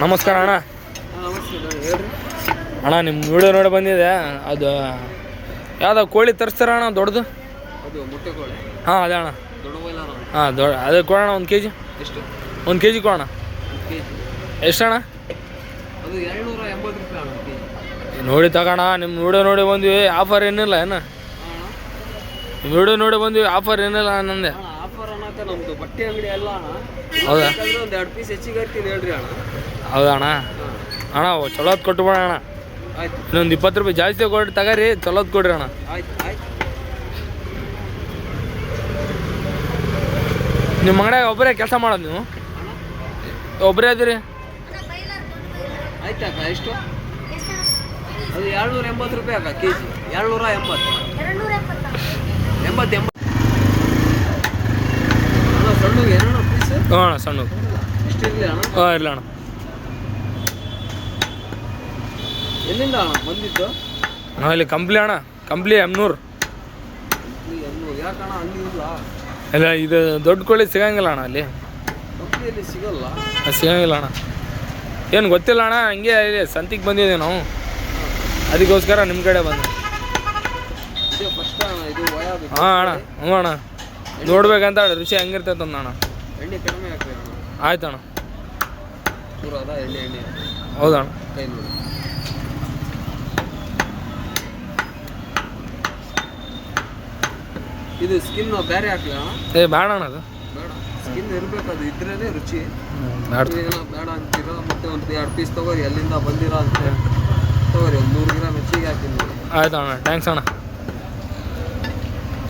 ನಮಸ್ಕಾರ ಅಣ್ಣ. ಅಣ್ಣ ನಿಮ್ಮ ವಿಡಿಯೋ ನೋಡಿ ಬಂದಿದೆ. ಅದು ಯಾವ್ದು ಕೋಳಿ ತರಿಸ್ತಾರ ಅಣ್ಣ ದೊಡ್ಡದು? ಹಾಂ ಅದೇ ಅಣ್ಣ. ಹಾಂ ಅದೇ ಕೊಡೋಣ. 1 kg ಎಷ್ಟು? 1 kg ಕೊಡೋಣ. ಎಷ್ಟು ಅಣ್ಣ? ಅದು 280 ರೂಪಾಯಿ ಅಣ್ಣ. ನೋಡಿ ತಗೋಣ. ನಿಮ್ಮ ವಿಡಿಯೋ ನೋಡಿ ಬಂದ್ವಿ. ಆಫರ್ ಏನಿಲ್ಲ ಏನು? ನಿಮ್ಮ ವಿಡಿಯೋ ನೋಡಿ ಬಂದ್ವಿ. ಆಫರ್ ಏನಿಲ್ಲ ನಂದೆ. ಆಫರ್ ಅನ್ನಕ್ಕೆ ನಮ್ಮದು ಬಟ್ಟೆ ಅಂಗಡಿ ಅಲ್ಲ ಅಣ್ಣ. ಹೌದಾ? ಒಂದು 2 ಪೀಸ್ ಹೆಚ್ಚಿಗೆ ಹಾಕ್ತೀನಿ ಹೇಳ್ರಿ ಅಣ್ಣ. ಹೌದಾ ಅಣ್ಣ? ಅಣ್ಣ ಚಲೋದು ಕೊಟ್ಟು ಬಿಡೋಣ ಅಣ್ಣ. ಆಯ್ತು. ಇನ್ನೊಂದು 20 ರೂಪಾಯಿ ಜಾಸ್ತಿ ಕೊಟ್ಟು ತಗೋರಿ. ಚಲೋದು ಕೊಡ್ರಿ ಅಣ್ಣ. ಆಯ್ತು ಆಯ್ತು. ನಿಮ್ಮ ಅಂಗಡಿಯಾಗ ಒಬ್ಬರೇ ಕೆಲಸ ಮಾಡೋದು ನೀವು? ಒಬ್ಬರೇ ಅದೀರಿ? ಆಯ್ತು ಅಕ್ಕ. ಎಷ್ಟು? ಅದು 280 ರೂಪಾಯಿ ಅಕ್ಕ kg. 280. 80 ಅಣ್ಣ. ಸಣ್ಣಗೆ ಏನಣ್ಣ ಪೀಸ್? ಹ್ಞೂ ಅಣ್ಣ ಸಣ್ಣ. ಎಷ್ಟು ಇರಲಿ ಅಣ್ಣ? ಹಾಂ ಇರಲಿ ಅಣ್ಣ. ಎಲ್ಲಿಂದ ಅಣ್ಣ ಬಂದಿದ್ದು? ನಾವು ಇಲ್ಲಿ ಕಂಪ್ಲಿ ಅಣ್ಣ. ಕಂಪ್ಲಿ M100. ಯಾಕಣ್ಣ ಅಲ್ಲಿ ಇಲ್ಲ? ಇಲ್ಲ ಇದು ದೊಡ್ಡ ಕೋಳಿ ಸಿಗಂಗಿಲ್ಲ ಅಣ್ಣ ಅಲ್ಲಿ. ಕಂಪ್ನಿಯಲ್ಲಿ ಸಿಗಲ್ಲ? ಸಿಗಂಗಿಲ್ಲ ಅಣ್ಣ. ಏನು ಗೊತ್ತಿಲ್ಲ ಅಣ್ಣ. ಹಂಗೆ ಇಲ್ಲಿ ಸಂತಿಗೆ ಬಂದಿದ್ದೀವಿ ನಾವು. ಅದಕ್ಕೋಸ್ಕರ ನಿಮ್ಮ ಕಡೆ ಬಂದೆ. ಹಾಂ ಅಣ್ಣ. ಹ್ಞೂ ಅಣ್ಣ. ನೋಡ್ಬೇಕಂತ ರುಚಿ ಹೆಂಗಿರ್ತೈತೆ ಅಣ್ಣ. ಎಣ್ಣೆ ಕಡಿಮೆ ಹಾಕ್ಬೇಕು ಅಣ್ಣ. ಆಯ್ತು ಅಣ್ಣ. ಪೂರ ಅದ ಎಣ್ಣೆ. ಹೌದಣ್ಣ. ಕೈ ನೋಡಿ. ಇದು ಸ್ಕಿನ್ ಬೇರೆ ಹಾಕ್ಲಿ ಅಣ್ಣ? ಏ ಬೇಡ ಅಣ್ಣ. ಅದು ಬೇಡ. ಸ್ಕಿನ್ ಇರಬೇಕು. ಅದು ಇದ್ರೇ ರುಚಿ. ಬೇಡ. ಏನೋ ಬೇಡ ಅಂತೀರ. ಮತ್ತೆ ಒಂದು 2 ಪೀಸ್ ತೊಗೋರಿ. ಅಲ್ಲಿಂದ ಬಂದಿರೋ ಅಂತ ತೊಗೋರಿ. ಒಂದು 100 ಗ್ರಾಮ್ ಹೆಚ್ಚಿಗೆ ಹಾಕಿ ನೋಡಿ. ಆಯ್ತು ಅಣ್ಣ. ಥ್ಯಾಂಕ್ಸ್ ಅಣ್ಣ.